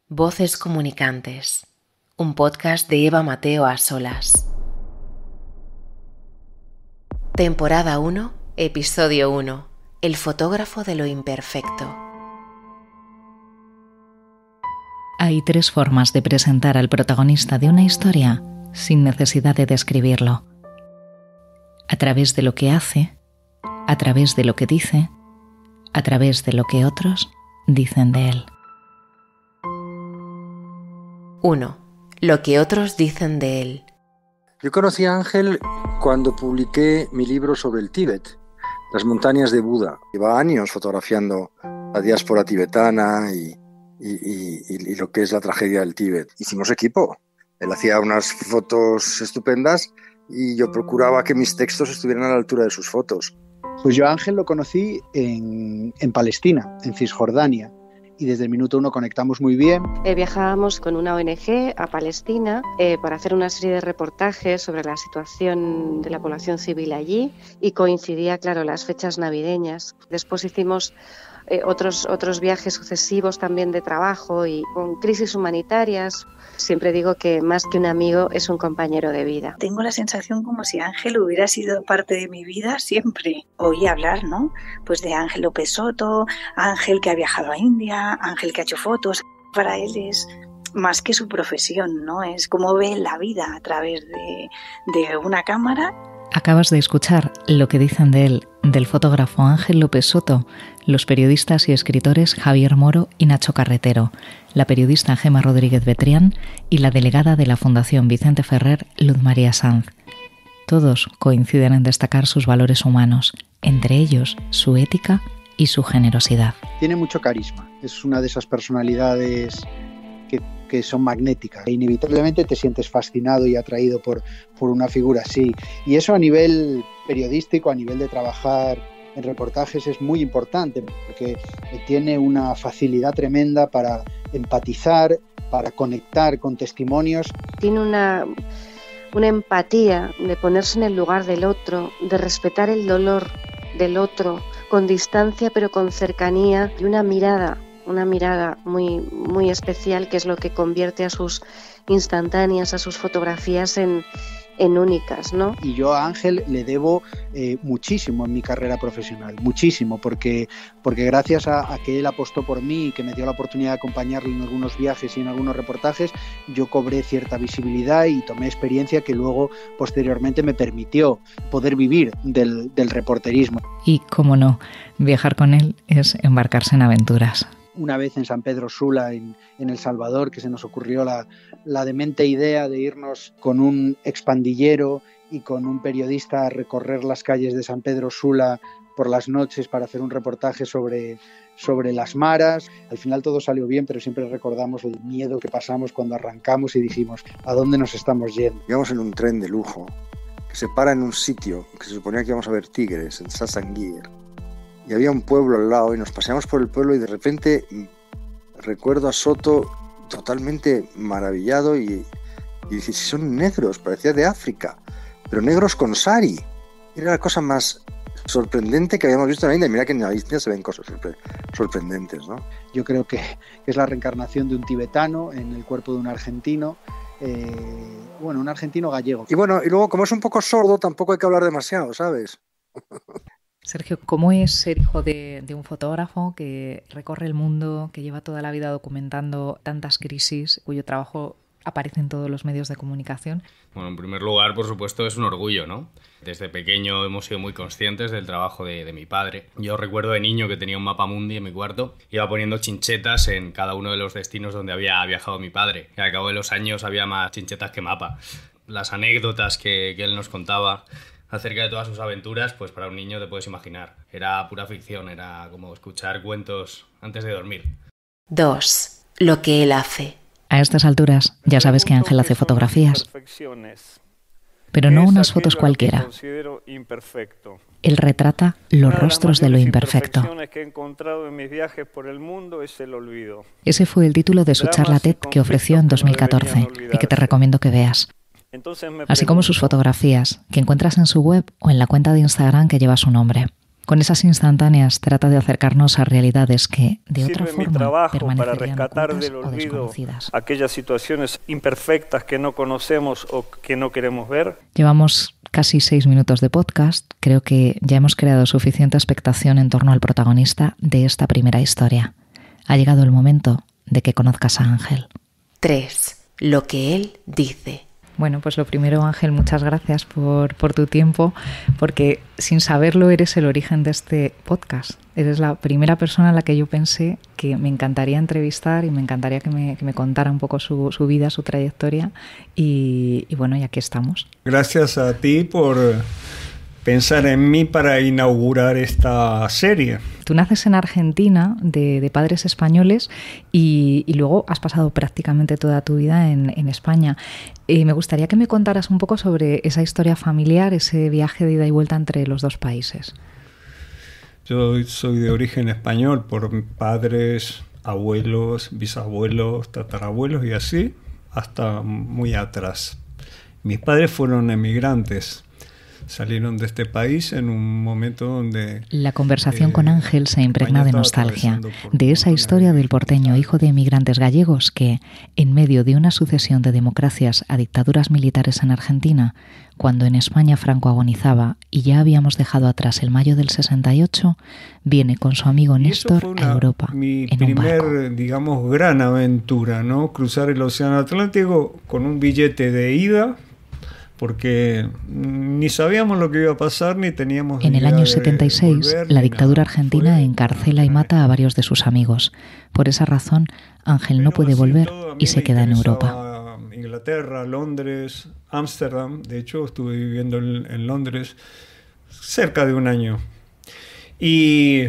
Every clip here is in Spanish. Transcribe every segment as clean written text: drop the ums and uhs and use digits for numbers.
Voces Comunicantes, un podcast de Eva Mateo a solas. Temporada 1, episodio 1. El fotógrafo de lo imperfecto. Hay 3 formas de presentar al protagonista de una historia sin necesidad de describirlo. A través de lo que hace, a través de lo que dice, a través de lo que otros dicen de él. 1. Lo que otros dicen de él. Yo conocí a Ángel cuando publiqué mi libro sobre el Tíbet, las montañas de Buda. Llevaba años fotografiando la diáspora tibetana y lo que es la tragedia del Tíbet. Hicimos equipo. Él hacía unas fotos estupendas y yo procuraba que mis textos estuvieran a la altura de sus fotos. Pues yo a Ángel lo conocí en Palestina, en Cisjordania. Y desde el minuto 1 conectamos muy bien. Viajábamos con una ONG a Palestina para hacer una serie de reportajes sobre la situación de la población civil allí y coincidía, claro, las fechas navideñas. Después hicimos otros viajes sucesivos también de trabajo y con crisis humanitarias. Siempre digo que más que un amigo es un compañero de vida. Tengo la sensación como si Ángel hubiera sido parte de mi vida siempre. Oí hablar, ¿no? Pues de Ángel López Soto, Ángel que ha viajado a India, Ángel que ha hecho fotos. Para él es más que su profesión, ¿no? Es como ve la vida a través de una cámara. Acabas de escuchar lo que dicen de él, del fotógrafo Ángel López Soto, los periodistas y escritores Javier Moro y Nacho Carretero, la periodista Gemma Rodríguez Betrián y la delegada de la Fundación Vicente Ferrer, Luz María Sanz. Todos coinciden en destacar sus valores humanos, entre ellos su ética y su generosidad. Tiene mucho carisma, es una de esas personalidades que son magnéticas. Inevitablemente te sientes fascinado y atraído por una figura así. Y eso a nivel periodístico, a nivel de trabajar en reportajes es muy importante porque tiene una facilidad tremenda para empatizar, para conectar con testimonios. Tiene una empatía de ponerse en el lugar del otro, de respetar el dolor del otro, con distancia pero con cercanía y una mirada muy, muy especial que es lo que convierte a sus instantáneas, a sus fotografías en únicas, ¿no? Y yo a Ángel le debo muchísimo en mi carrera profesional, muchísimo, porque gracias a que él apostó por mí y que me dio la oportunidad de acompañarlo en algunos viajes y en algunos reportajes, yo cobré cierta visibilidad y tomé experiencia que luego, posteriormente, me permitió poder vivir del reporterismo. Y, cómo no, viajar con él es embarcarse en aventuras. Una vez en San Pedro Sula, en El Salvador, que se nos ocurrió la demente idea de irnos con un expandillero y con un periodista a recorrer las calles de San Pedro Sula por las noches para hacer un reportaje sobre las maras. Al final todo salió bien, pero siempre recordamos el miedo que pasamos cuando arrancamos y dijimos, ¿a dónde nos estamos yendo? Íbamos en un tren de lujo que se para en un sitio que se suponía que íbamos a ver tigres, en Sasanguir. Y había un pueblo al lado y nos paseamos por el pueblo y de repente recuerdo a Soto totalmente maravillado y dice, si son negros, parecía de África, pero negros con sari. Era la cosa más sorprendente que habíamos visto en la India. Mira que en la India se ven cosas sorprendentes, ¿no? Yo creo que es la reencarnación de un tibetano en el cuerpo de un argentino. Un argentino gallego. Y luego como es un poco sordo tampoco hay que hablar demasiado, ¿sabes? Sergio, ¿cómo es ser hijo de un fotógrafo que recorre el mundo, que lleva toda la vida documentando tantas crisis, cuyo trabajo aparece en todos los medios de comunicación? Bueno, en primer lugar, por supuesto, es un orgullo, ¿no? Desde pequeño hemos sido muy conscientes del trabajo de mi padre. Yo recuerdo de niño que tenía un mapa mundi en mi cuarto, iba poniendo chinchetas en cada uno de los destinos donde había viajado mi padre. Y al cabo de los años había más chinchetas que mapa. Las anécdotas que él nos contaba acerca de todas sus aventuras, pues para un niño te puedes imaginar. Era pura ficción, era como escuchar cuentos antes de dormir. 2. Lo que él hace. A estas alturas ya sabes que Ángel hace fotografías, pero no unas fotos cualquiera. Él retrata los rostros de lo imperfecto. Ese fue el título de su charla TED que ofreció en 2014 y que te recomiendo que veas. Así como sus fotografías, que encuentras en su web o en la cuenta de Instagram que lleva su nombre. Con esas instantáneas trata de acercarnos a realidades que, de otra Sirve mi forma, trabajo para permanecerían rescatar ocultas del o olvido desconocidas. aquellas situaciones imperfectas que no conocemos o que no queremos ver. Llevamos casi 6 minutos de podcast. Creo que ya hemos creado suficiente expectación en torno al protagonista de esta primera historia. Ha llegado el momento de que conozcas a Ángel. 3. Lo que él dice. Bueno, pues lo primero, Ángel, muchas gracias por tu tiempo, porque sin saberlo eres el origen de este podcast. Eres la primera persona a la que yo pensé que me encantaría entrevistar y me encantaría que me contara un poco su vida, su trayectoria y bueno, y aquí estamos. Gracias a ti por pensar en mí para inaugurar esta serie. Tú naces en Argentina de padres españoles y luego has pasado prácticamente toda tu vida en España. Me gustaría que me contaras un poco sobre esa historia familiar, ese viaje de ida y vuelta entre los dos países. Yo soy de origen español por padres, abuelos, bisabuelos, tatarabuelos y así hasta muy atrás. Mis padres fueron emigrantes. Salieron de este país en un momento donde... La conversación con Ángel se impregna de nostalgia, de esa historia del porteño hijo de emigrantes gallegos que, en medio de una sucesión de democracias a dictaduras militares en Argentina, cuando en España Franco agonizaba y ya habíamos dejado atrás el mayo del 68, viene con su amigo Néstor a Europa mi en un barco. primer, digamos, gran aventura, ¿no? Cruzar el Océano Atlántico con un billete de ida, porque ni sabíamos lo que iba a pasar ni teníamos En el idea año de 76, volver, la ni dictadura nada. argentina encarcela y mata a varios de sus amigos. Por esa razón, Ángel no puede volver y se queda en Europa. Inglaterra, Londres, Ámsterdam. De hecho, estuve viviendo en Londres cerca de un año. Y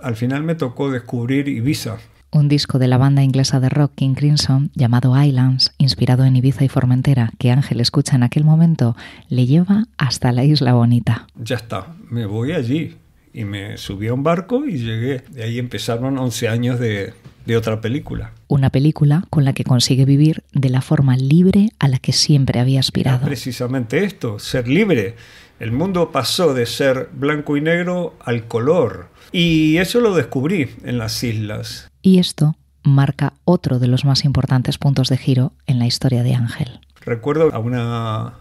al final me tocó descubrir Ibiza. Un disco de la banda inglesa de rock King Crimson, llamado Islands, inspirado en Ibiza y Formentera, que Ángel escucha en aquel momento, le lleva hasta la Isla Bonita. Ya está, me voy allí. Y me subí a un barco y llegué. De ahí empezaron 11 años de otra película. Una película con la que consigue vivir de la forma libre a la que siempre había aspirado. Precisamente esto, ser libre. El mundo pasó de ser blanco y negro al color. Y eso lo descubrí en las islas. Y esto marca otro de los más importantes puntos de giro en la historia de Ángel. Recuerdo a una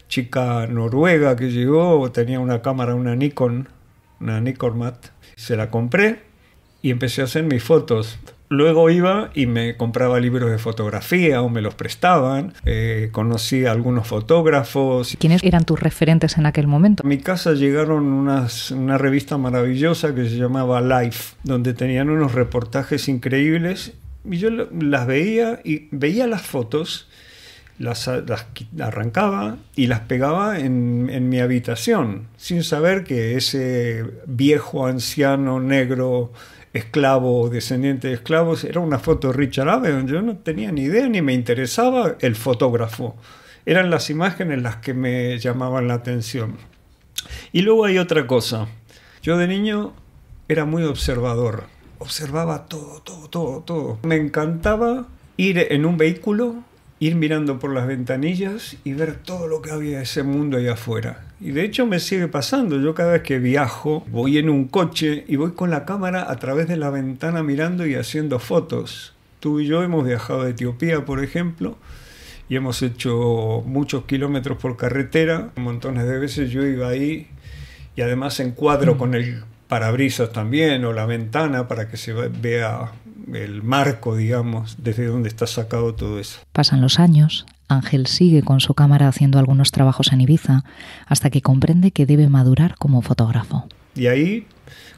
chica noruega que llegó, tenía una cámara, una Nikon Mat. Se la compré y empecé a hacer mis fotos. Luego iba y me compraba libros de fotografía o me los prestaban. Conocí a algunos fotógrafos. ¿Quiénes eran tus referentes en aquel momento? A mi casa llegaron una revista maravillosa que se llamaba Life, donde tenían unos reportajes increíbles. Y yo las veía y veía las fotos, las arrancaba y las pegaba en mi habitación, sin saber que ese viejo, anciano, negro, esclavo, descendiente de esclavos, era una foto de Richard Avedon. Yo no tenía ni idea ni me interesaba el fotógrafo. Eran las imágenes las que me llamaban la atención. Y luego hay otra cosa. Yo de niño era muy observador. Observaba todo. Me encantaba ir en un vehículo, ir mirando por las ventanillas y ver todo lo que había de ese mundo allá afuera. Y de hecho me sigue pasando. Yo cada vez que viajo voy en un coche y voy con la cámara a través de la ventana mirando y haciendo fotos. Tú y yo hemos viajado a Etiopía, por ejemplo, y hemos hecho muchos kilómetros por carretera. Montones de veces yo iba ahí y además encuadro con el parabrisas también o la ventana para que se vea el marco, digamos, desde donde está sacado todo eso. Pasan los años, Ángel sigue con su cámara haciendo algunos trabajos en Ibiza hasta que comprende que debe madurar como fotógrafo. Y ahí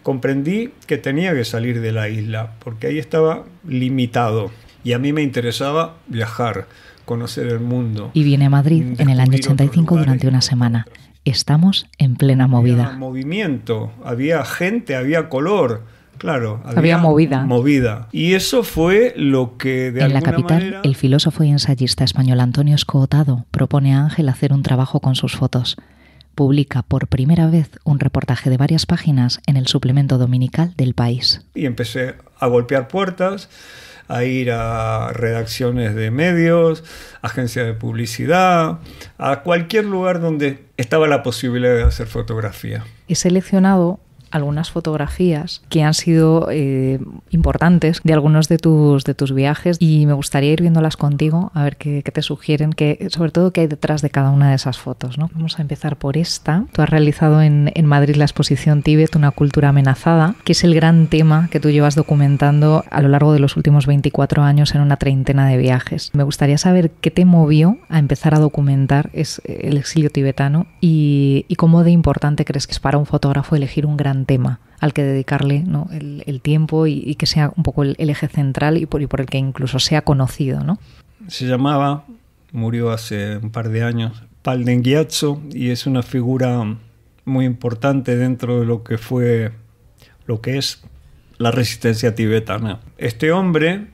comprendí que tenía que salir de la isla porque ahí estaba limitado y a mí me interesaba viajar, conocer el mundo. Y viene a Madrid en el año 85 durante una semana. Estamos en plena movida. Había movimiento, había gente, había color. Claro, había movida. Y eso fue lo que de en alguna la capital, manera... el filósofo y ensayista español Antonio Escootado propone a Ángel hacer un trabajo con sus fotos. Publica por primera vez un reportaje de varias páginas en el suplemento dominical del País. Y empecé a golpear puertas, a ir a redacciones de medios, agencias de publicidad, a cualquier lugar donde estaba la posibilidad de hacer fotografía. He seleccionado algunas fotografías que han sido importantes de algunos de tus viajes y me gustaría ir viéndolas contigo, a ver qué te sugieren, sobre todo qué hay detrás de cada una de esas fotos, ¿no? Vamos a empezar por esta. Tú has realizado en Madrid la exposición Tíbet, una cultura amenazada, que es el gran tema que tú llevas documentando a lo largo de los últimos 24 años en una treintena de viajes. Me gustaría saber qué te movió a empezar a documentar el exilio tibetano y cómo de importante crees que es para un fotógrafo elegir un gran tema al que dedicarle, ¿no?, el tiempo y que sea un poco el eje central y por el que incluso sea conocido, ¿no? Se llamaba, murió hace un par de años, Palden Gyatso, y es una figura muy importante dentro de lo que es la resistencia tibetana. Este hombre,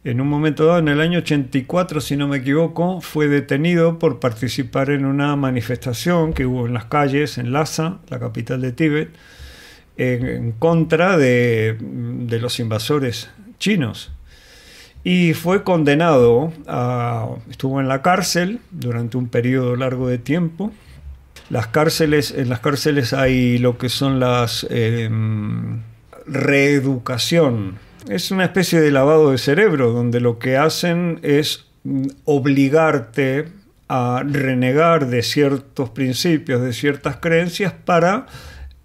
en un momento dado, en el año 84, si no me equivoco, fue detenido por participar en una manifestación que hubo en las calles, en Lhasa, la capital de Tíbet, en contra de los invasores chinos. Y fue condenado estuvo en la cárcel durante un periodo largo de tiempo. En las cárceles hay lo que son las reeducación. Es una especie de lavado de cerebro, donde lo que hacen es obligarte a renegar de ciertos principios, de ciertas creencias, para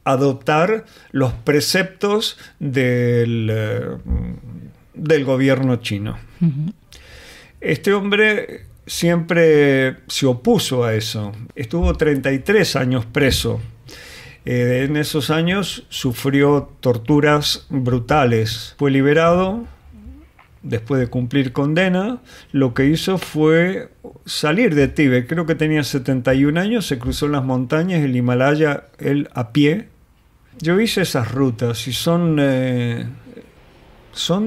adoptar los preceptos del gobierno chino. Uh-huh. Este hombre siempre se opuso a eso. Estuvo 33 años preso. En esos años sufrió torturas brutales. Fue liberado después de cumplir condena. Lo que hizo fue salir de Tíbet. Creo que tenía 71 años. Se cruzó las montañas del Himalaya, él a pie. Yo hice esas rutas y son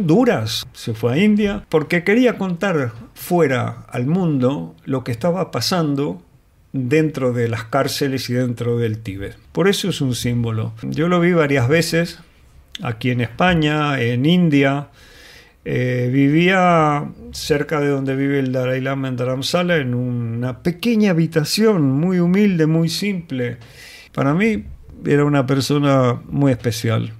duras. Se fue a India porque quería contar fuera al mundo lo que estaba pasando dentro de las cárceles y dentro del Tíbet. Por eso es un símbolo. Yo lo vi varias veces aquí en España, en India. Vivía cerca de donde vive el Dalai Lama en Dharamsala, en una pequeña habitación muy humilde, muy simple. Para mí era una persona muy especial.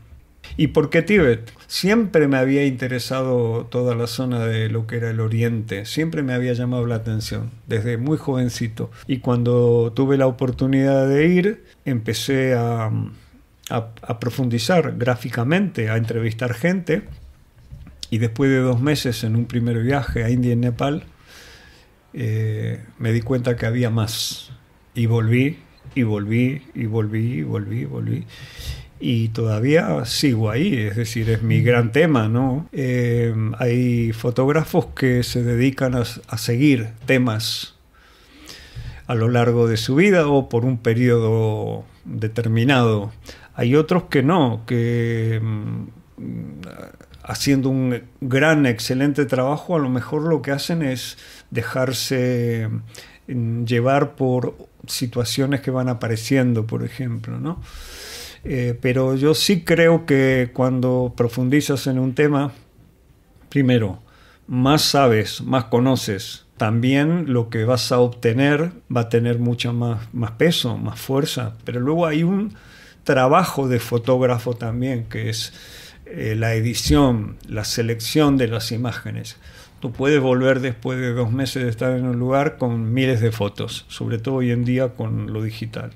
¿Y por qué Tíbet? Siempre me había interesado toda la zona de lo que era el Oriente. Siempre me había llamado la atención, desde muy jovencito. Y cuando tuve la oportunidad de ir, empecé a profundizar gráficamente, a entrevistar gente. Y después de 2 meses en un primer viaje a India y Nepal, me di cuenta que había más. Y volví. Y todavía sigo ahí, es decir, es mi gran tema, ¿no? Hay fotógrafos que se dedican a seguir temas a lo largo de su vida o por un periodo determinado. Hay otros que no, que haciendo un gran, excelente trabajo, a lo mejor lo que hacen es dejarse llevar por situaciones que van apareciendo, por ejemplo, ¿no? Pero yo sí creo que cuando profundizas en un tema, primero, más sabes, más conoces. También lo que vas a obtener va a tener mucho más peso, más fuerza. Pero luego hay un trabajo de fotógrafo también, que es la edición, la selección de las imágenes. Tú puedes volver después de 2 meses de estar en un lugar con miles de fotos, sobre todo hoy en día con lo digital.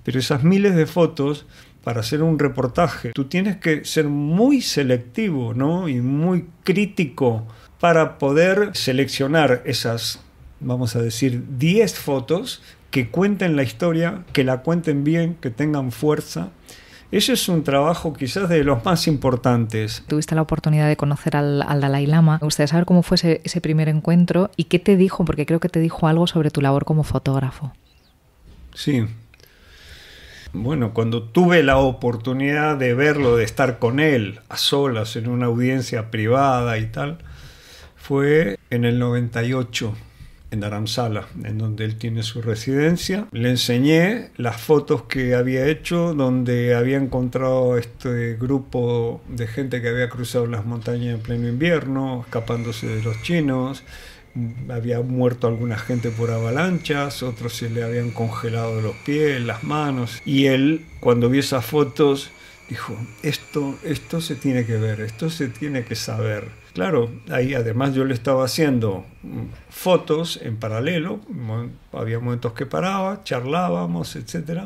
Pero esas miles de fotos, para hacer un reportaje, tú tienes que ser muy selectivo, ¿no? Y muy crítico para poder seleccionar esas, vamos a decir, 10 fotos que cuenten la historia, que la cuenten bien, que tengan fuerza. Ese es un trabajo quizás de los más importantes. Tuviste la oportunidad de conocer al Dalai Lama. Me gustaría saber cómo fue ese primer encuentro y qué te dijo, porque creo que te dijo algo sobre tu labor como fotógrafo. Sí. Bueno, cuando tuve la oportunidad de verlo, de estar con él a solas en una audiencia privada y tal, fue en el 98. En Dharamsala, en donde él tiene su residencia. Le enseñé las fotos que había hecho, donde había encontrado este grupo de gente que había cruzado las montañas en pleno invierno, escapándose de los chinos. Había muerto alguna gente por avalanchas, otros se le habían congelado los pies, las manos. Y él, cuando vio esas fotos, Dijo, esto se tiene que ver, esto se tiene que saber. Claro, ahí además yo le estaba haciendo fotos en paralelo, había momentos que paraba, charlábamos, etc.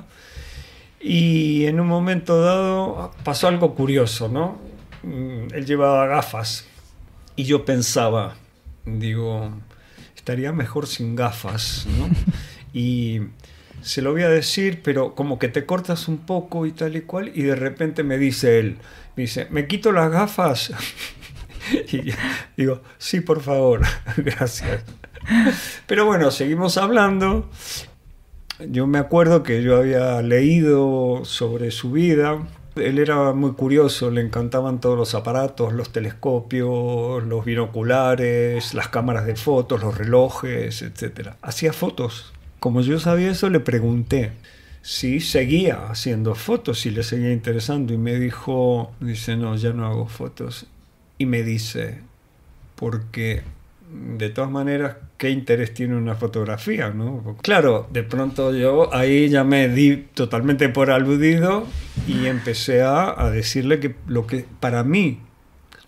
Y en un momento dado pasó algo curioso, ¿no? Él llevaba gafas y yo pensaba, digo, estaría mejor sin gafas, ¿no? Y se lo voy a decir, pero como que te cortas un poco y tal y cual, y de repente me dice él, ¿me quito las gafas? Y yo digo, sí, por favor, gracias. Pero bueno, seguimos hablando. Yo me acuerdo que yo había leído sobre su vida. Él era muy curioso, le encantaban todos los aparatos, los telescopios, los binoculares, las cámaras de fotos, los relojes, etc. Hacía fotos. Como yo sabía eso, le pregunté si seguía haciendo fotos, si le seguía interesando, y me dijo, no, ya no hago fotos. Y me dice, porque de todas maneras, ¿qué interés tiene una fotografía, no? Claro, de pronto yo ahí ya me di totalmente por aludido y empecé a decirle que lo que para mí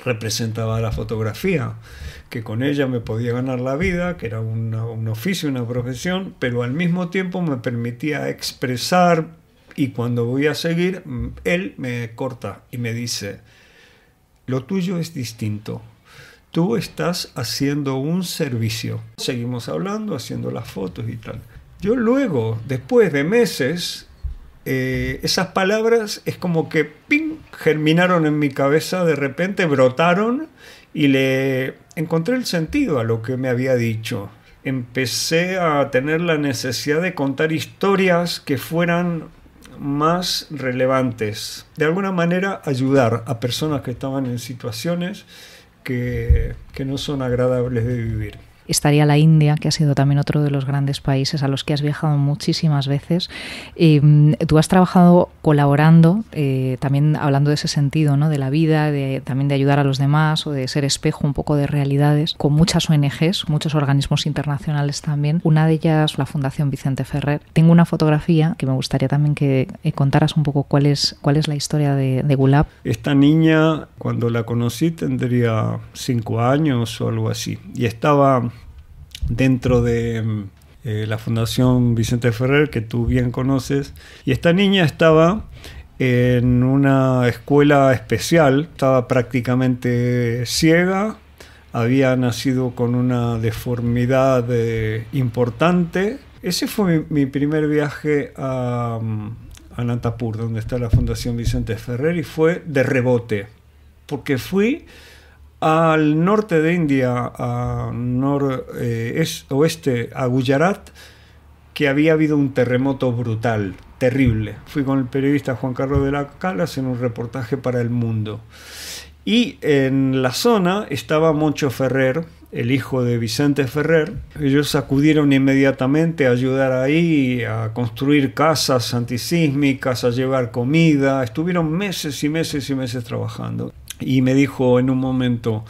representaba la fotografía, que con ella me podía ganar la vida, que era un oficio, una profesión, pero al mismo tiempo me permitía expresar, y cuando voy a seguir, él me corta y me dice, lo tuyo es distinto. Tú estás haciendo un servicio. Seguimos hablando, haciendo las fotos y tal. Yo luego, después de meses, esas palabras es como que ¡ping! Germinaron en mi cabeza, de repente brotaron y le encontré el sentido a lo que me había dicho. Empecé a tener la necesidad de contar historias que fueran más relevantes. De alguna manera ayudar a personas que estaban en situaciones que no son agradables de vivir. Estaría la India, que ha sido también otro de los grandes países a los que has viajado muchísimas veces. Tú has trabajado colaborando, también hablando de ese sentido, ¿no? De la vida, también de ayudar a los demás o de ser espejo un poco de realidades, con muchas ONGs, muchos organismos internacionales también. Una de ellas, la Fundación Vicente Ferrer. Tengo una fotografía que me gustaría también que contaras un poco cuál es la historia de Gulab. Esta niña, cuando la conocí, tendría 5 años o algo así, y estaba dentro de la Fundación Vicente Ferrer, que tú bien conoces, y esta niña estaba en una escuela especial, estaba prácticamente ciega, había nacido con una deformidad importante. Ese fue mi primer viaje a Anantapur, donde está la Fundación Vicente Ferrer, y fue de rebote, porque fui al norte de India, a oeste, a Gujarat, que había habido un terremoto brutal, terrible. Fui con el periodista Juan Carlos de la Calas en un reportaje para El Mundo. Y en la zona estaba Moncho Ferrer, el hijo de Vicente Ferrer. Ellos acudieron inmediatamente a ayudar ahí, a construir casas antisísmicas, a llevar comida. Estuvieron meses y meses y meses trabajando. Y me dijo en un momento,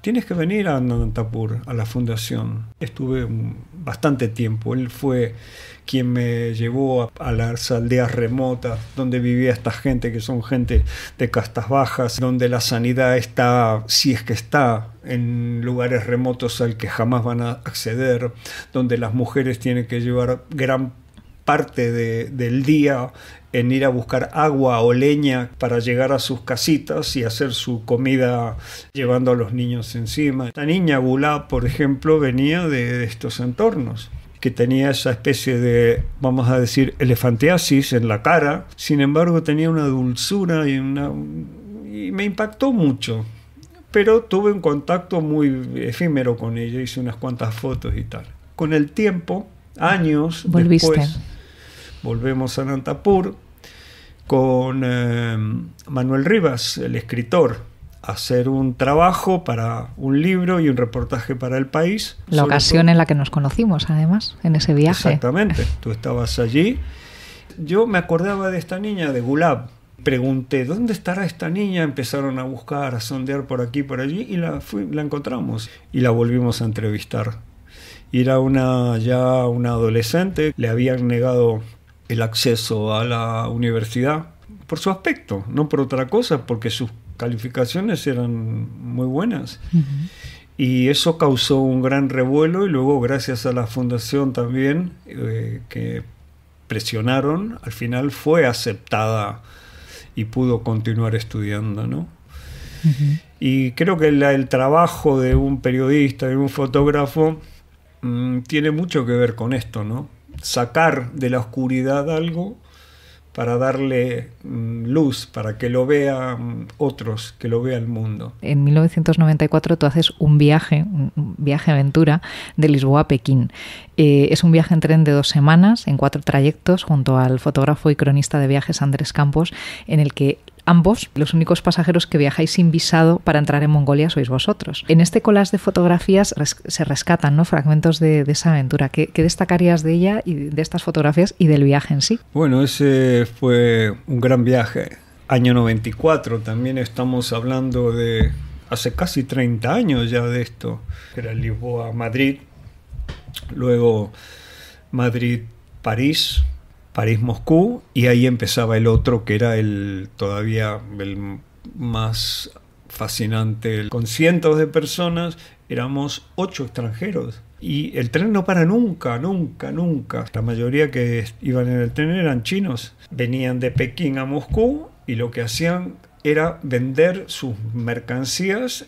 tienes que venir a Anantapur, a la fundación. Estuve bastante tiempo. Él fue quien me llevó a las aldeas remotas donde vivía esta gente, que son gente de castas bajas, donde la sanidad está, si es que está, en lugares remotos al que jamás van a acceder, donde las mujeres tienen que llevar gran parte del día en ir a buscar agua o leña para llegar a sus casitas y hacer su comida llevando a los niños encima. La niña Gulab, por ejemplo, venía de estos entornos, que tenía esa especie de, vamos a decir, elefantiasis en la cara. Sin embargo, tenía una dulzura y me impactó mucho. Pero tuve un contacto muy efímero con ella, hice unas cuantas fotos y tal. Con el tiempo, años después, volvemos a Anantapur con Manuel Rivas, el escritor, a hacer un trabajo para un libro y un reportaje para El País. La ocasión en la que nos conocimos, además, en ese viaje. Exactamente, tú estabas allí. Yo me acordaba de esta niña, de Gulab. Pregunté, ¿dónde estará esta niña? Empezaron a buscar, a sondear por aquí, por allí, y la encontramos. Y la volvimos a entrevistar. Era ya una adolescente, le habían negado el acceso a la universidad por su aspecto, no por otra cosa, porque sus calificaciones eran muy buenas. Y eso causó un gran revuelo, y luego gracias a la fundación también, que presionaron, al final fue aceptada y pudo continuar estudiando, ¿no? Y creo que el trabajo de un periodista, de un fotógrafo, tiene mucho que ver con esto, ¿no? Sacar de la oscuridad algo para darle luz, para que lo vean otros, que lo vea el mundo. En 1994 tú haces un viaje aventura de Lisboa a Pekín. Es un viaje en tren de 2 semanas, en 4 trayectos, junto al fotógrafo y cronista de viajes Andrés Campos, en el que ambos, los únicos pasajeros que viajáis sin visado para entrar en Mongolia, sois vosotros. En este collage de fotografías se rescatan, ¿no?, fragmentos de esa aventura. ¿Qué destacarías de ella y de estas fotografías y del viaje en sí? Bueno, ese fue un gran viaje. Año 94, también estamos hablando de hace casi 30 años ya de esto. Era Lisboa-Madrid, luego Madrid-París, París-Moscú, y ahí empezaba el otro, que era todavía el más fascinante. Con cientos de personas, éramos 8 extranjeros. Y el tren no para nunca. La mayoría que iban en el tren eran chinos. Venían de Pekín a Moscú y lo que hacían era vender sus mercancías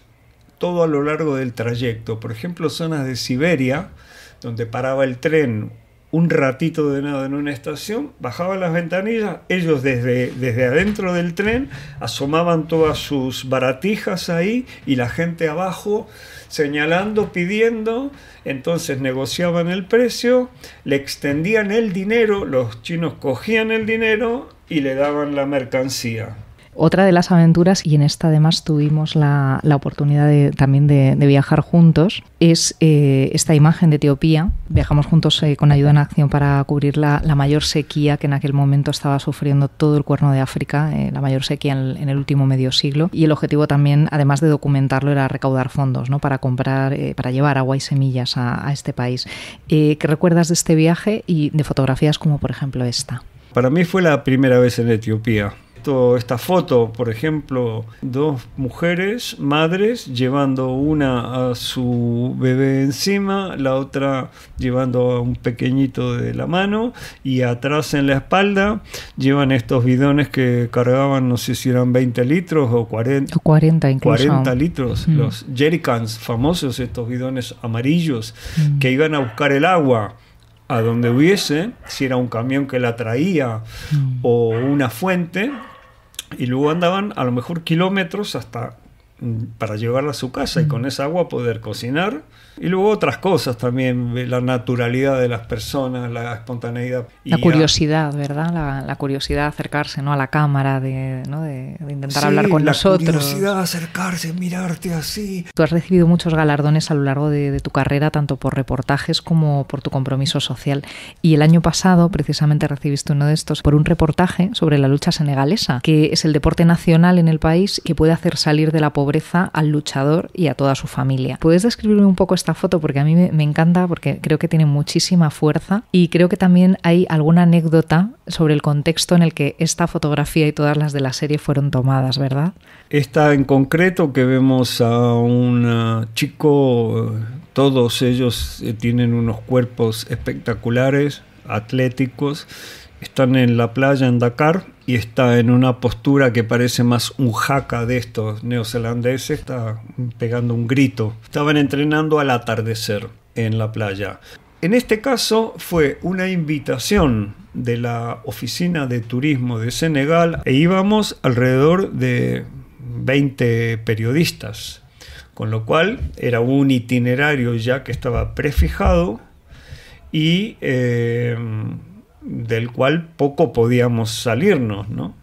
todo a lo largo del trayecto. Por ejemplo, zonas de Siberia, donde paraba el tren un ratito de nada en una estación, bajaban las ventanillas, ellos desde adentro del tren asomaban todas sus baratijas ahí y la gente abajo señalando, pidiendo, entonces negociaban el precio, le extendían el dinero, los chinos cogían el dinero y le daban la mercancía. Otra de las aventuras, y en esta además tuvimos la oportunidad también de viajar juntos, es esta imagen de Etiopía. Viajamos juntos con Ayuda en Acción para cubrir la mayor sequía que en aquel momento estaba sufriendo todo el Cuerno de África, la mayor sequía en el último medio siglo. Y el objetivo también, además de documentarlo, era recaudar fondos, ¿no?, para comprar, para llevar agua y semillas a este país. ¿Qué recuerdas de este viaje y de fotografías como, por ejemplo, esta? Para mí fue la primera vez en Etiopía. Esta foto, por ejemplo, 2 mujeres, madres, llevando una a su bebé encima, la otra llevando a un pequeñito de la mano, y atrás en la espalda llevan estos bidones que cargaban, no sé si eran 20 litros o 40. O 40 incluso. 40 litros, los jerrycans famosos, estos bidones amarillos, que iban a buscar el agua a donde hubiese, si era un camión que la traía o una fuente, y luego andaban a lo mejor kilómetros hasta para llevarla a su casa y con esa agua poder cocinar. Y luego otras cosas también, la naturalidad de las personas, la espontaneidad. La curiosidad, ¿verdad? La curiosidad de acercarse, ¿no?, a la cámara, de intentar hablar con nosotros. La curiosidad de acercarse, mirarte así. Tú has recibido muchos galardones a lo largo de tu carrera, tanto por reportajes como por tu compromiso social. Y el año pasado, precisamente, recibiste uno de estos por un reportaje sobre la lucha senegalesa, que es el deporte nacional en el país que puede hacer salir de la pobreza al luchador y a toda su familia. ¿Puedes describirme un poco esta foto? Porque a mí me encanta, porque creo que tiene muchísima fuerza, y creo que también hay alguna anécdota sobre el contexto en el que esta fotografía y todas las de la serie fueron tomadas, ¿verdad? Esta en concreto, que vemos a un chico, todos ellos tienen unos cuerpos espectaculares, atléticos, están en la playa en Dakar y está en una postura que parece más un haka de estos neozelandeses, está pegando un grito. Estaban entrenando al atardecer en la playa. En este caso fue una invitación de la Oficina de Turismo de Senegal e íbamos alrededor de 20 periodistas, con lo cual era un itinerario ya que estaba prefijado y del cual poco podíamos salirnos, ¿no?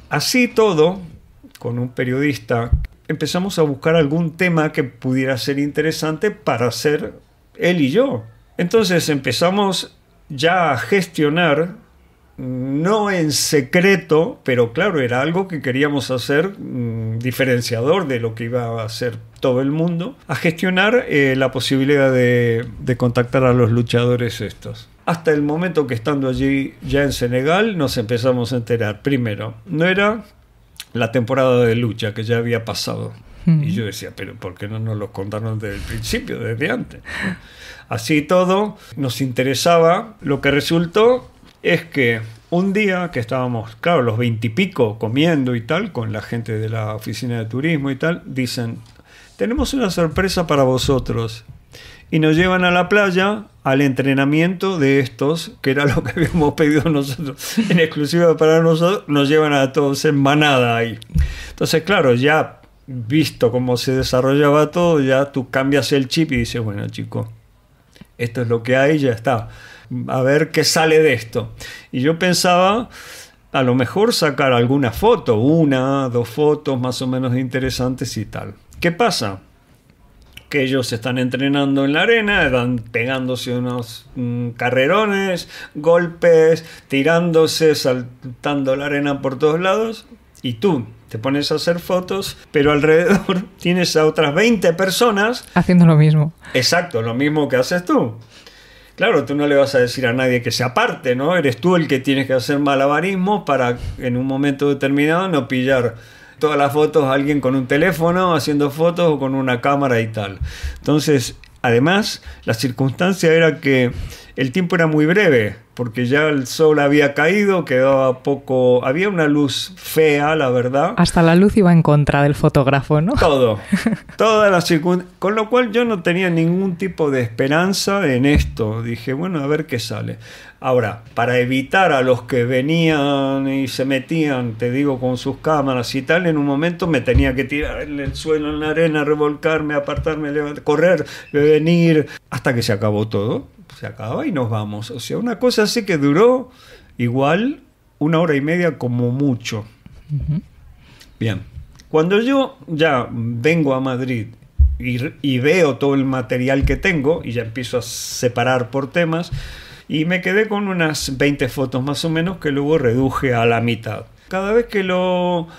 Así todo, con un periodista, empezamos a buscar algún tema que pudiera ser interesante para hacer él y yo. Entonces empezamos ya a gestionar no en secreto, pero claro, era algo que queríamos hacer diferenciador de lo que iba a hacer todo el mundo, a gestionar la posibilidad de contactar a los luchadores estos. Hasta el momento que estando allí ya en Senegal nos empezamos a enterar. Primero, no era la temporada de lucha que ya había pasado. Y yo decía, pero ¿por qué no nos lo contaron desde el principio, desde antes? Así todo, nos interesaba. Lo que resultó es que un día que estábamos, claro, los 20 y pico comiendo y tal, con la gente de la oficina de turismo y tal, dicen, tenemos una sorpresa para vosotros. Y nos llevan a la playa al entrenamiento de estos, que era lo que habíamos pedido nosotros, en exclusiva para nosotros, nos llevan a todos en manada ahí. Entonces, claro, ya visto cómo se desarrollaba todo, ya tú cambias el chip y dices, bueno, chico, esto es lo que hay, ya está. A ver qué sale de esto. Y yo pensaba, a lo mejor sacar alguna foto, 1, 2 fotos más o menos interesantes y tal. ¿Qué pasa? Que ellos están entrenando en la arena, van pegándose unos carrerones, golpes, tirándose, saltando la arena por todos lados, y tú te pones a hacer fotos, pero alrededor tienes a otras 20 personas haciendo lo mismo. Exacto, lo mismo que haces tú. Claro, tú no le vas a decir a nadie que se aparte, ¿no? Eres tú el que tienes que hacer malabarismos para en un momento determinado no pillar todas las fotos a alguien con un teléfono haciendo fotos o con una cámara y tal. Entonces, además, la circunstancia era que el tiempo era muy breve, porque ya el sol había caído, quedaba poco, había una luz fea, la verdad. Hasta la luz iba en contra del fotógrafo, ¿no? Todo, toda la circunstancia, con lo cual yo no tenía ningún tipo de esperanza en esto. Dije, bueno, a ver qué sale. Ahora, para evitar a los que venían y se metían, te digo, con sus cámaras y tal, en un momento me tenía que tirar en el suelo, en la arena, revolcarme, apartarme, correr, venir, hasta que se acabó todo. Se acaba y nos vamos. O sea, una cosa así que duró igual 1 hora y media como mucho. Uh-huh. Bien. Cuando yo ya vengo a Madrid y veo todo el material que tengo y ya empiezo a separar por temas, y me quedé con unas 20 fotos más o menos que luego reduje a la mitad. Cada vez que lo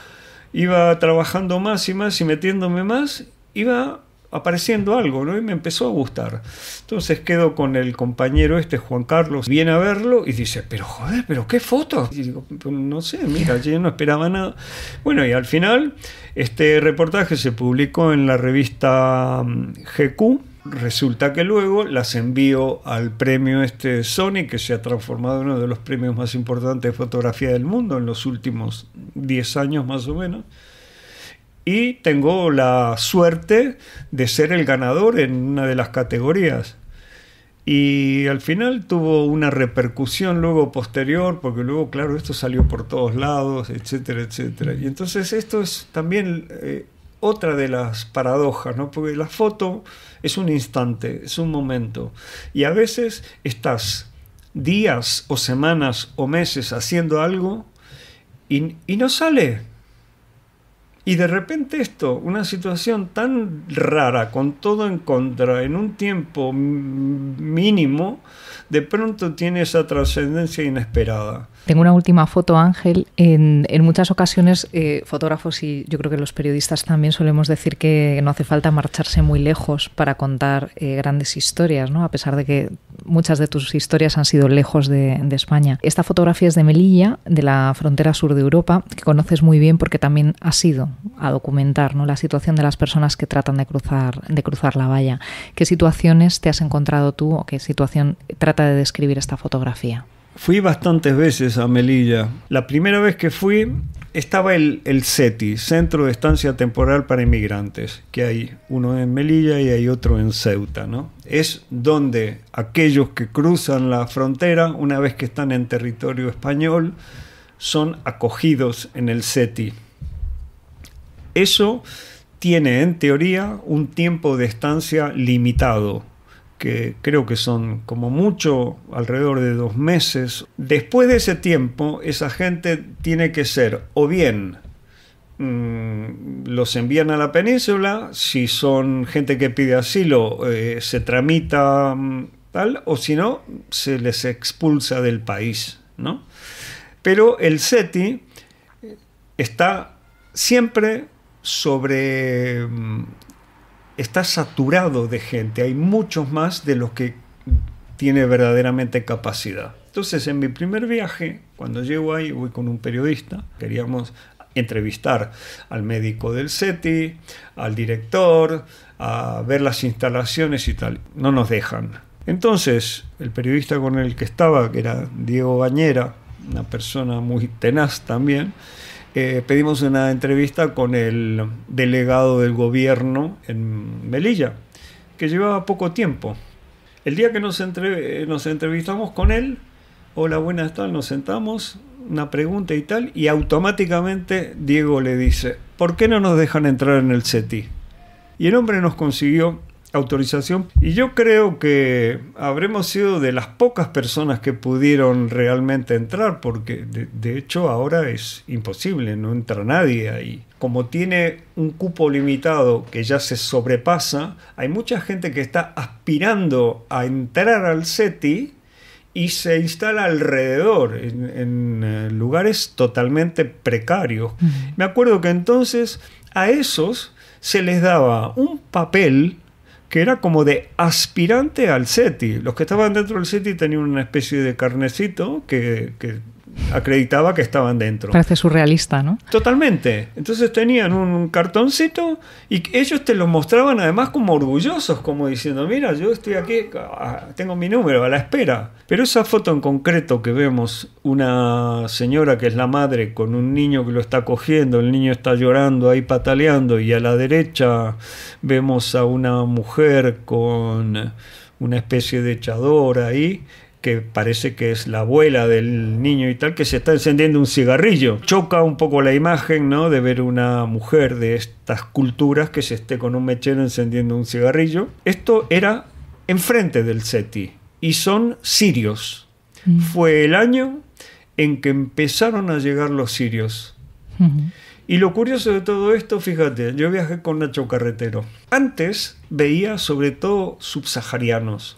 iba trabajando más y más y metiéndome más, iba apareciendo algo, ¿no? Y me empezó a gustar. Entonces quedo con el compañero Juan Carlos, viene a verlo y dice, pero joder, pero qué fotos. Y digo, no sé, mira, yo no esperaba nada. Bueno, y al final este reportaje se publicó en la revista GQ. Resulta que luego las envío al premio Sony, que se ha transformado en uno de los premios más importantes de fotografía del mundo en los últimos 10 años más o menos. Y tengo la suerte de ser el ganador en una de las categorías. Y al final tuvo una repercusión luego posterior, porque luego, claro, esto salió por todos lados, etcétera, etcétera. Y entonces esto es también otra de las paradojas, ¿no? Porque la foto es un instante, es un momento. Y a veces estás días o semanas o meses haciendo algo y no sale. Y de repente una situación tan rara, con todo en contra, en un tiempo mínimo, de pronto tiene esa trascendencia inesperada. Tengo una última foto, Ángel. En muchas ocasiones, fotógrafos y yo creo que los periodistas también solemos decir que no hace falta marcharse muy lejos para contar grandes historias, ¿no? A pesar de que muchas de tus historias han sido lejos de España. Esta fotografía es de Melilla, de la frontera sur de Europa, que conoces muy bien porque también has ido a documentar, ¿no?, la situación de las personas que tratan de cruzar la valla. ¿Qué situaciones te has encontrado tú o qué situación trata de describir esta fotografía? Fui bastantes veces a Melilla. La primera vez que fui estaba el CETI, Centro de Estancia Temporal para Inmigrantes, que hay uno en Melilla y hay otro en Ceuta, ¿no? Es donde aquellos que cruzan la frontera, una vez que están en territorio español, son acogidos en el CETI. Eso tiene, en teoría, un tiempo de estancia limitado, que creo que son como mucho alrededor de 2 meses. Después de ese tiempo, esa gente tiene que ser o bien los envían a la península, si son gente que pide asilo, se tramita tal, o si no, se les expulsa del país, ¿no? Pero el SETI está siempre está saturado de gente, hay muchos más de los que tiene verdaderamente capacidad. Entonces, en mi primer viaje, cuando llego ahí, voy con un periodista, queríamos entrevistar al médico del SETI, al director, a ver las instalaciones y tal. No nos dejan. Entonces, el periodista con el que estaba, que era Diego Bañera, una persona muy tenaz también, pedimos una entrevista con el delegado del gobierno en Melilla, que llevaba poco tiempo. El día que nos entrevistamos con él, hola, buenas tardes, nos sentamos, una pregunta y tal, y automáticamente Diego le dice, ¿por qué no nos dejan entrar en el SETI? Y el hombre nos consiguió autorización, y yo creo que habremos sido de las pocas personas que pudieron realmente entrar, porque de hecho ahora es imposible, no entra nadie ahí. Como tiene un cupo limitado que ya se sobrepasa, hay mucha gente que está aspirando a entrar al SETI y se instala alrededor, en lugares totalmente precarios. Me acuerdo que entonces a esos se les daba un papel que era como de aspirante al SETI. Los que estaban dentro del SETI tenían una especie de carnecito que acreditaba que estaban dentro. Parece surrealista, ¿no? Totalmente. Entonces tenían un cartoncito y ellos te lo mostraban además como orgullosos, como diciendo, mira, yo estoy aquí, tengo mi número a la espera. Pero esa foto en concreto que vemos, una señora que es la madre con un niño que lo está cogiendo, el niño está llorando ahí pataleando, y a la derecha vemos a una mujer con una especie de echador ahí, que parece que es la abuela del niño y tal, que se está encendiendo un cigarrillo. Choca un poco la imagen, ¿no?, de ver una mujer de estas culturas que se esté con un mechero encendiendo un cigarrillo. Esto era enfrente del SETI y son sirios. Fue el año en que empezaron a llegar los sirios. Y lo curioso de todo esto, fíjate, yo viajé con Nacho Carretero. Antes veía sobre todo subsaharianos.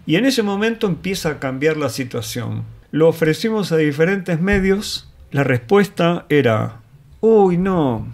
Y en ese momento empieza a cambiar la situación. Lo ofrecimos a diferentes medios. La respuesta era, uy, no,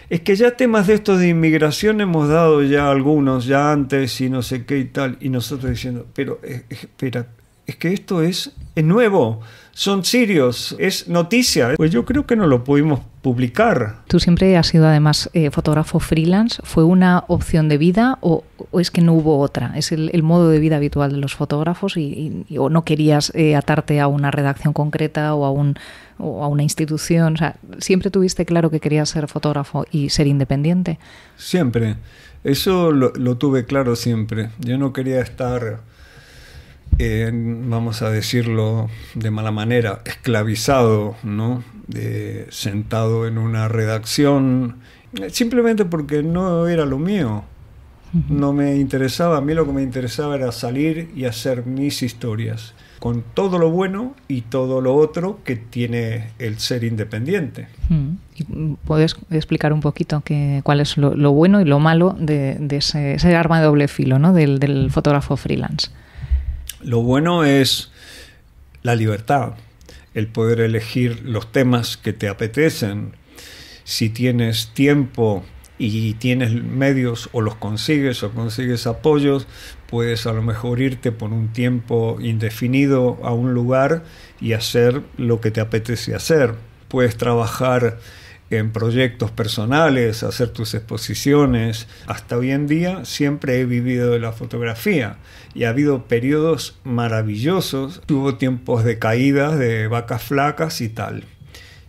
es que ya temas de estos de inmigración hemos dado ya algunos, ya antes y no sé qué y tal. Y nosotros diciendo, pero espera, es que esto es nuevo, son sirios, es noticia. Pues yo creo que no lo pudimos publicar. Tú siempre has sido además fotógrafo freelance. ¿Fue una opción de vida o es que no hubo otra? ¿Es el modo de vida habitual de los fotógrafos o no querías atarte a una redacción concreta o a una institución? O sea, ¿siempre tuviste claro que querías ser fotógrafo y ser independiente? Siempre. Eso lo tuve claro siempre. Yo no quería estar, vamos a decirlo de mala manera, esclavizado, ¿no? Sentado en una redacción, simplemente porque no era lo mío. No me interesaba. A mí lo que me interesaba era salir y hacer mis historias, con todo lo bueno y todo lo otro que tiene el ser independiente. ¿Puedes explicar un poquito cuál es lo bueno y lo malo de ese arma de doble filo, ¿no?, del fotógrafo freelance? Lo bueno es la libertad, el poder elegir los temas que te apetecen. Si tienes tiempo y tienes medios o los consigues o consigues apoyos, puedes a lo mejor irte por un tiempo indefinido a un lugar y hacer lo que te apetece hacer. Puedes trabajar en proyectos personales, hacer tus exposiciones. Hasta hoy en día siempre he vivido de la fotografía y ha habido periodos maravillosos. Hubo tiempos de caídas, de vacas flacas y tal.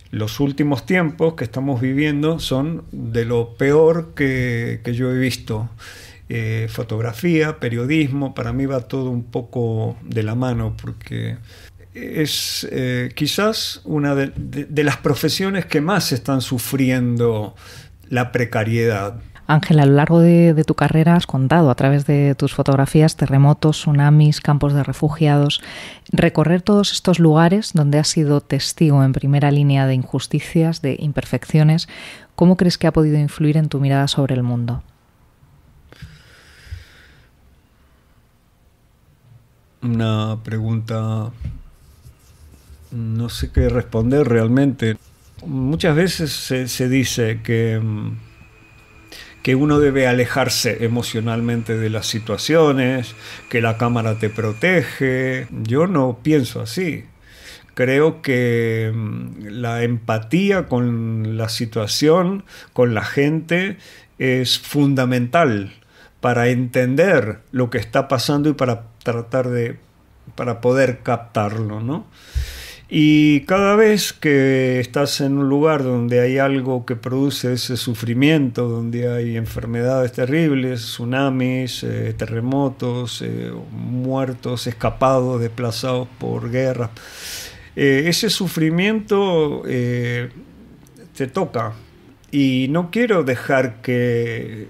Los últimos tiempos que estamos viviendo son de lo peor que yo he visto. Fotografía, periodismo, para mí va todo un poco de la mano, porque es quizás una de las profesiones que más están sufriendo la precariedad. Ángel, a lo largo de tu carrera has contado a través de tus fotografías terremotos, tsunamis, campos de refugiados. Recorrer todos estos lugares donde has sido testigo en primera línea de injusticias, de imperfecciones, ¿cómo crees que ha podido influir en tu mirada sobre el mundo? Una pregunta No sé qué responder realmente. Muchas veces se dice que uno debe alejarse emocionalmente de las situaciones, que la cámara te protege. Yo no pienso así. Creo que la empatía con la situación, con la gente, es fundamental para entender lo que está pasando y para poder captarlo, ¿no? Y cada vez que estás en un lugar donde hay algo que produce ese sufrimiento, donde hay enfermedades terribles, tsunamis, terremotos, muertos, escapados, desplazados por guerras, ese sufrimiento te toca. Y no quiero que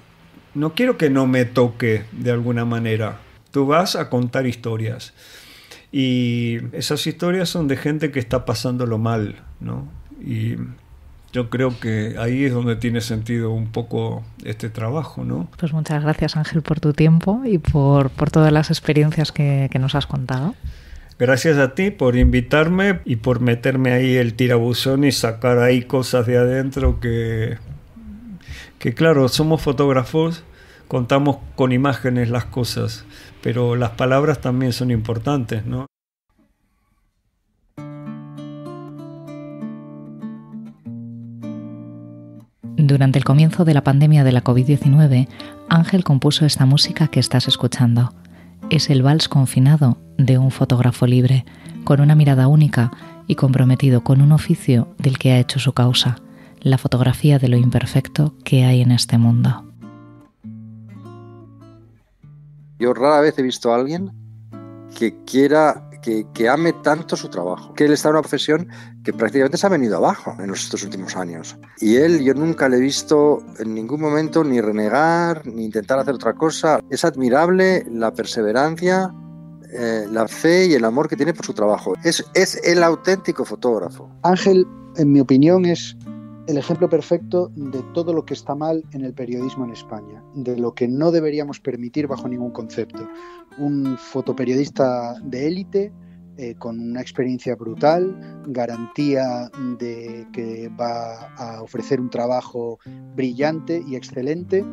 no me toque de alguna manera. Tú vas a contar historias. Y esas historias son de gente que está pasándolo mal, ¿no? Y yo creo que ahí es donde tiene sentido un poco este trabajo, ¿no? Pues muchas gracias, Ángel, por tu tiempo y por todas las experiencias que nos has contado. Gracias a ti por invitarme y por meterme ahí el tirabuzón y sacar ahí cosas de adentro que claro, somos fotógrafos, contamos con imágenes las cosas, pero las palabras también son importantes, ¿no? Durante el comienzo de la pandemia de la COVID-19, Ángel compuso esta música que estás escuchando. Es el vals confinado de un fotógrafo libre, con una mirada única y comprometido con un oficio del que ha hecho su causa, la fotografía de lo imperfecto que hay en este mundo. Yo rara vez he visto a alguien que ame tanto su trabajo, que él está en una profesión que prácticamente se ha venido abajo en estos últimos años. Y yo nunca le he visto en ningún momento ni renegar, ni intentar hacer otra cosa. Es admirable la perseverancia, la fe y el amor que tiene por su trabajo. Es el auténtico fotógrafo. Ángel, en mi opinión, es el ejemplo perfecto de todo lo que está mal en el periodismo en España, de lo que no deberíamos permitir bajo ningún concepto. Un fotoperiodista de élite, con una experiencia brutal, garantía de que va a ofrecer un trabajo brillante y excelente,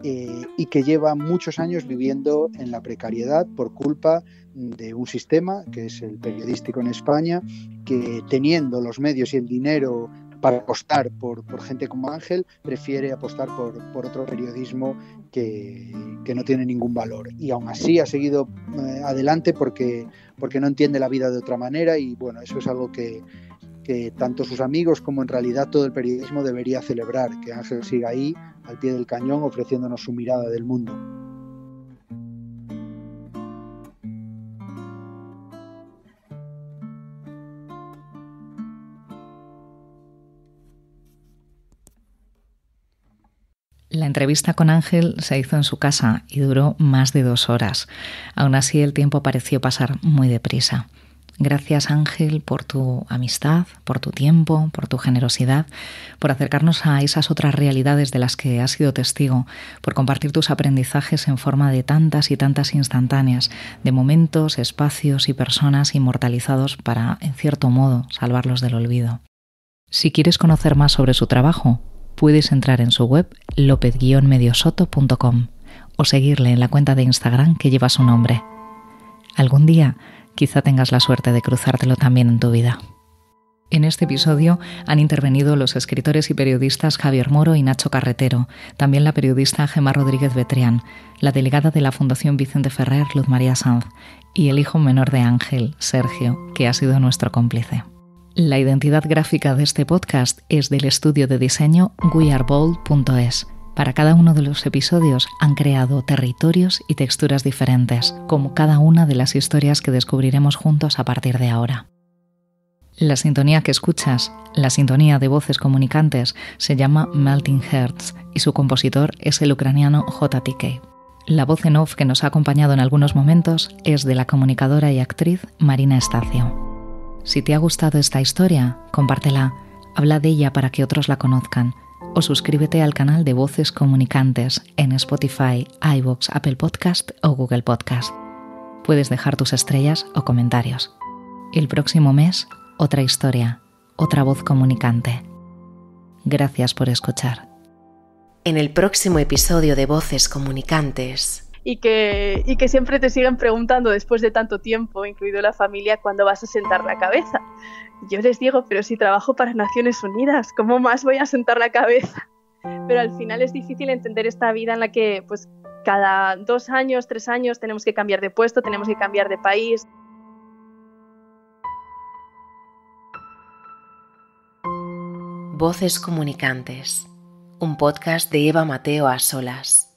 y que lleva muchos años viviendo en la precariedad por culpa de un sistema, que es el periodístico en España, que teniendo los medios y el dinero para apostar por gente como Ángel, prefiere apostar por otro periodismo que no tiene ningún valor. Y aún así ha seguido adelante porque no entiende la vida de otra manera, y bueno, eso es algo que tanto sus amigos como en realidad todo el periodismo debería celebrar, que Ángel siga ahí al pie del cañón ofreciéndonos su mirada del mundo. La entrevista con Ángel se hizo en su casa y duró más de 2 horas. Aún así, el tiempo pareció pasar muy deprisa. Gracias, Ángel, por tu amistad, por tu tiempo, por tu generosidad, por acercarnos a esas otras realidades de las que has sido testigo, por compartir tus aprendizajes en forma de tantas y tantas instantáneas, de momentos, espacios y personas inmortalizados para, en cierto modo, salvarlos del olvido. Si quieres conocer más sobre su trabajo, puedes entrar en su web lopez-mediosoto.com o seguirle en la cuenta de Instagram que lleva su nombre. Algún día quizá tengas la suerte de cruzártelo también en tu vida. En este episodio han intervenido los escritores y periodistas Javier Moro y Nacho Carretero, también la periodista Gemma Rodríguez Betrián, la delegada de la Fundación Vicente Ferrer, Luz María Sanz, y el hijo menor de Ángel, Sergio, que ha sido nuestro cómplice. La identidad gráfica de este podcast es del estudio de diseño wearebold.es. Para cada uno de los episodios han creado territorios y texturas diferentes, como cada una de las historias que descubriremos juntos a partir de ahora. La sintonía que escuchas, la sintonía de voces comunicantes, se llama Melting Hearts y su compositor es el ucraniano JTK. La voz en off que nos ha acompañado en algunos momentos es de la comunicadora y actriz Marina Estacio. Si te ha gustado esta historia, compártela, habla de ella para que otros la conozcan, o suscríbete al canal de Voces Comunicantes en Spotify, iVoox, Apple Podcast o Google Podcast. Puedes dejar tus estrellas o comentarios. El próximo mes otra historia, otra voz comunicante. Gracias por escuchar. En el próximo episodio de Voces Comunicantes. Y que siempre te siguen preguntando después de tanto tiempo, incluido la familia, cuándo vas a sentar la cabeza. Yo les digo, pero si trabajo para Naciones Unidas, ¿cómo más voy a sentar la cabeza? Pero al final es difícil entender esta vida en la que pues cada 2 años, 3 años tenemos que cambiar de puesto, tenemos que cambiar de país. Voces Comunicantes, un podcast de Eva Mateo a solas.